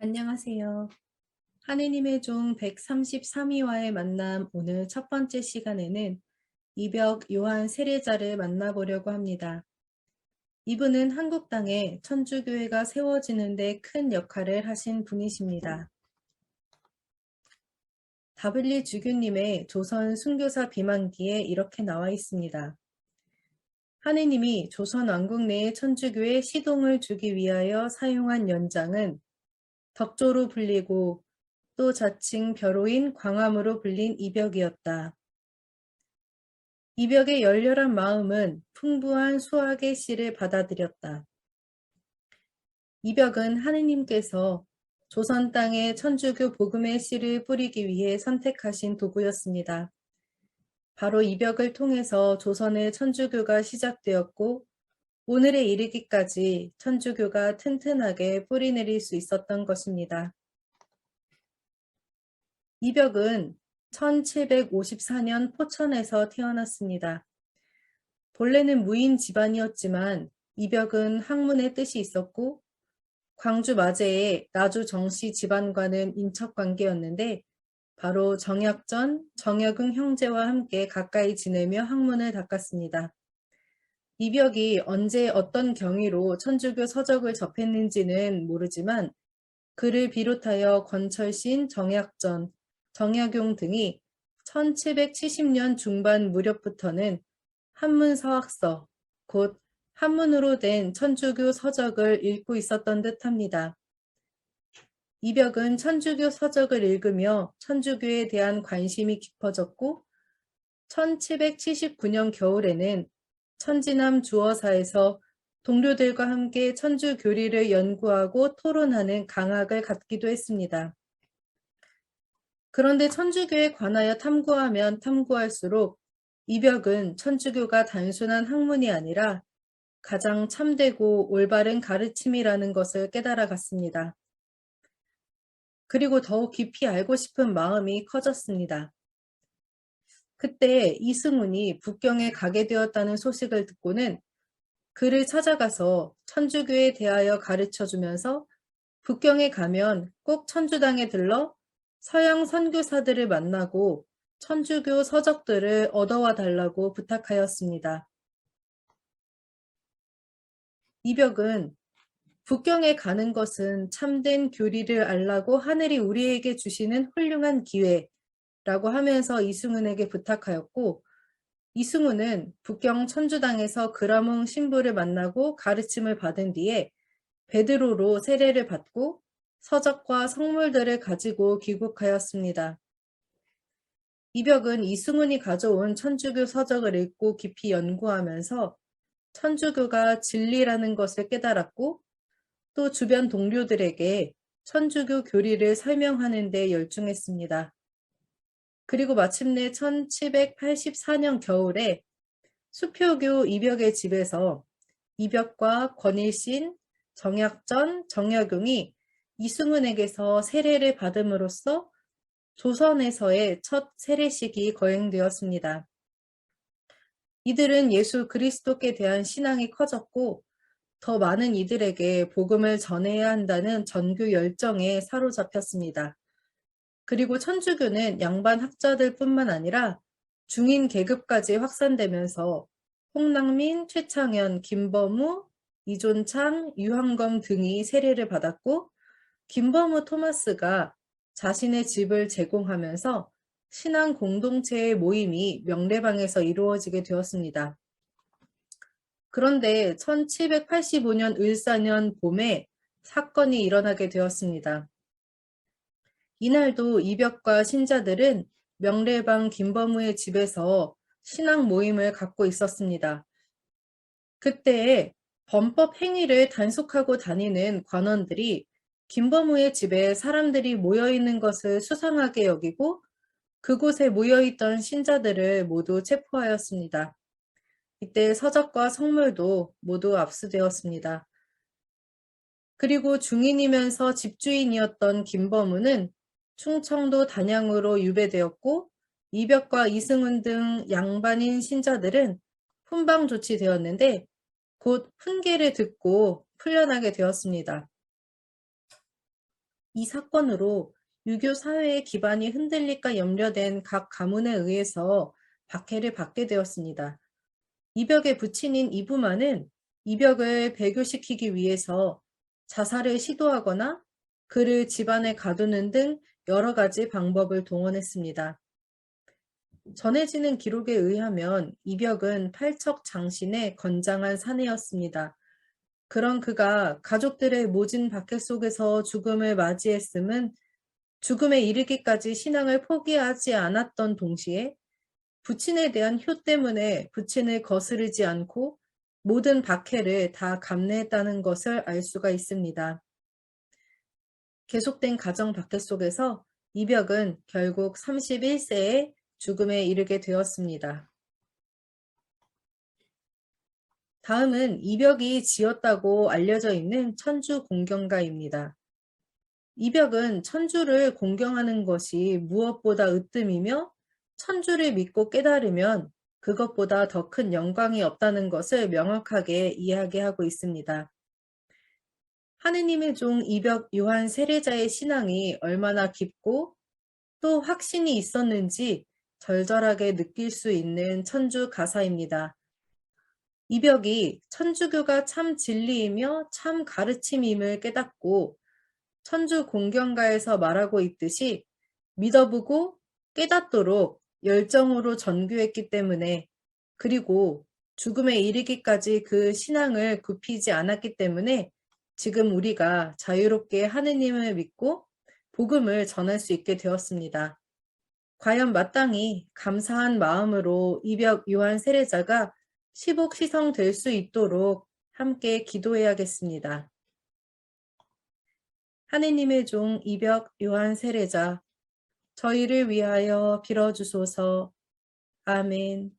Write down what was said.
안녕하세요. 하느님의 종 133위와의 만남 오늘 첫 번째 시간에는 이벽 요한 세례자를 만나보려고 합니다. 이분은 한국 땅에 천주교회가 세워지는 데 큰 역할을 하신 분이십니다. W 주교님의 조선 순교사 비만기에 이렇게 나와 있습니다. 하느님이 조선 왕국 내의 천주교에 시동을 주기 위하여 사용한 연장은 덕조로 불리고 또 자칭 벼로인 광암으로 불린 이벽이었다. 이벽의 열렬한 마음은 풍부한 수학의 씨를 받아들였다. 이벽은 하느님께서 조선 땅에 천주교 복음의 씨를 뿌리기 위해 선택하신 도구였습니다. 바로 이벽을 통해서 조선의 천주교가 시작되었고 오늘에 이르기까지 천주교가 튼튼하게 뿌리내릴 수 있었던 것입니다. 이벽은 1754년 포천에서 태어났습니다. 본래는 무인 집안이었지만 이벽은 학문의 뜻이 있었고 광주 마제의 나주 정씨 집안과는 인척관계였는데 바로 정약전, 정약용 형제와 함께 가까이 지내며 학문을 닦았습니다. 이벽이 언제 어떤 경위로 천주교 서적을 접했는지는 모르지만 그를 비롯하여 권철신, 정약전, 정약용 등이 1770년 중반 무렵부터는 한문서학서, 곧 한문으로 된 천주교 서적을 읽고 있었던 듯합니다. 이벽은 천주교 서적을 읽으며 천주교에 대한 관심이 깊어졌고 1779년 겨울에는 천지남 주어사에서 동료들과 함께 천주 교리를 연구하고 토론하는 강학을 갖기도 했습니다. 그런데 천주교에 관하여 탐구하면 탐구할수록 이벽은 천주교가 단순한 학문이 아니라 가장 참되고 올바른 가르침이라는 것을 깨달아갔습니다. 그리고 더욱 깊이 알고 싶은 마음이 커졌습니다. 그때 이승훈이 북경에 가게 되었다는 소식을 듣고는 그를 찾아가서 천주교에 대하여 가르쳐주면서 북경에 가면 꼭 천주당에 들러 서양 선교사들을 만나고 천주교 서적들을 얻어와 달라고 부탁하였습니다. 이벽은 북경에 가는 것은 참된 교리를 알라고 하늘이 우리에게 주시는 훌륭한 기회라고 하면서 이승훈에게 부탁하였고 이승훈은 북경 천주당에서 그라몽 신부를 만나고 가르침을 받은 뒤에 베드로로 세례를 받고 서적과 성물들을 가지고 귀국하였습니다. 이벽은 이승훈이 가져온 천주교 서적을 읽고 깊이 연구하면서 천주교가 진리라는 것을 깨달았고 또 주변 동료들에게 천주교 교리를 설명하는 데 열중했습니다. 그리고 마침내 1784년 겨울에 수표교 이벽의 집에서 이벽과 권일신, 정약전, 정약용이 이승훈에게서 세례를 받음으로써 조선에서의 첫 세례식이 거행되었습니다. 이들은 예수 그리스도께 대한 신앙이 커졌고 더 많은 이들에게 복음을 전해야 한다는 전교 열정에 사로잡혔습니다. 그리고 천주교는 양반 학자들 뿐만 아니라 중인 계급까지 확산되면서 홍낙민, 최창현, 김범우, 이존창, 유한검 등이 세례를 받았고 김범우 토마스가 자신의 집을 제공하면서 신앙 공동체의 모임이 명례방에서 이루어지게 되었습니다. 그런데 1785년 을사년 봄에 사건이 일어나게 되었습니다. 이날도 이벽과 신자들은 명례방 김범우의 집에서 신앙 모임을 갖고 있었습니다. 그때 범법 행위를 단속하고 다니는 관원들이 김범우의 집에 사람들이 모여있는 것을 수상하게 여기고 그곳에 모여있던 신자들을 모두 체포하였습니다. 이때 서적과 성물도 모두 압수되었습니다. 그리고 중인이면서 집주인이었던 김범우는 충청도 단양으로 유배되었고 이벽과 이승훈 등 양반인 신자들은 훈방 조치되었는데 곧 훈계를 듣고 풀려나게 되었습니다. 이 사건으로 유교 사회의 기반이 흔들릴까 염려된 각 가문에 의해서 박해를 받게 되었습니다. 이벽의 부친인 이부만은 이벽을 배교시키기 위해서 자살을 시도하거나 그를 집안에 가두는 등 여러 가지 방법을 동원했습니다. 전해지는 기록에 의하면 이벽은 팔척 장신의 건장한 사내였습니다. 그런 그가 가족들의 모진 박해 속에서 죽음을 맞이했음은 죽음에 이르기까지 신앙을 포기하지 않았던 동시에 부친에 대한 효 때문에 부친을 거스르지 않고 모든 박해를 다 감내했다는 것을 알 수가 있습니다. 계속된 가정 박해 속에서 이벽은 결국 31세에 죽음에 이르게 되었습니다. 다음은 이벽이 지었다고 알려져 있는 천주 공경가입니다. 이벽은 천주를 공경하는 것이 무엇보다 으뜸이며 천주를 믿고 깨달으면 그것보다 더 큰 영광이 없다는 것을 명확하게 이야기하고 있습니다. 하느님의 종 이벽 요한 세례자의 신앙이 얼마나 깊고 또 확신이 있었는지 절절하게 느낄 수 있는 천주 가사입니다. 이벽이 천주교가 참 진리이며 참 가르침임을 깨닫고 천주 공경가에서 말하고 있듯이 믿어보고 깨닫도록 열정으로 전교했기 때문에 그리고 죽음에 이르기까지 그 신앙을 굽히지 않았기 때문에 지금 우리가 자유롭게 하느님을 믿고 복음을 전할 수 있게 되었습니다. 과연 마땅히 감사한 마음으로 이벽 요한 세례자가 시복시성될 수 있도록 함께 기도해야겠습니다. 하느님의 종 이벽 요한 세례자, 저희를 위하여 빌어주소서. 아멘.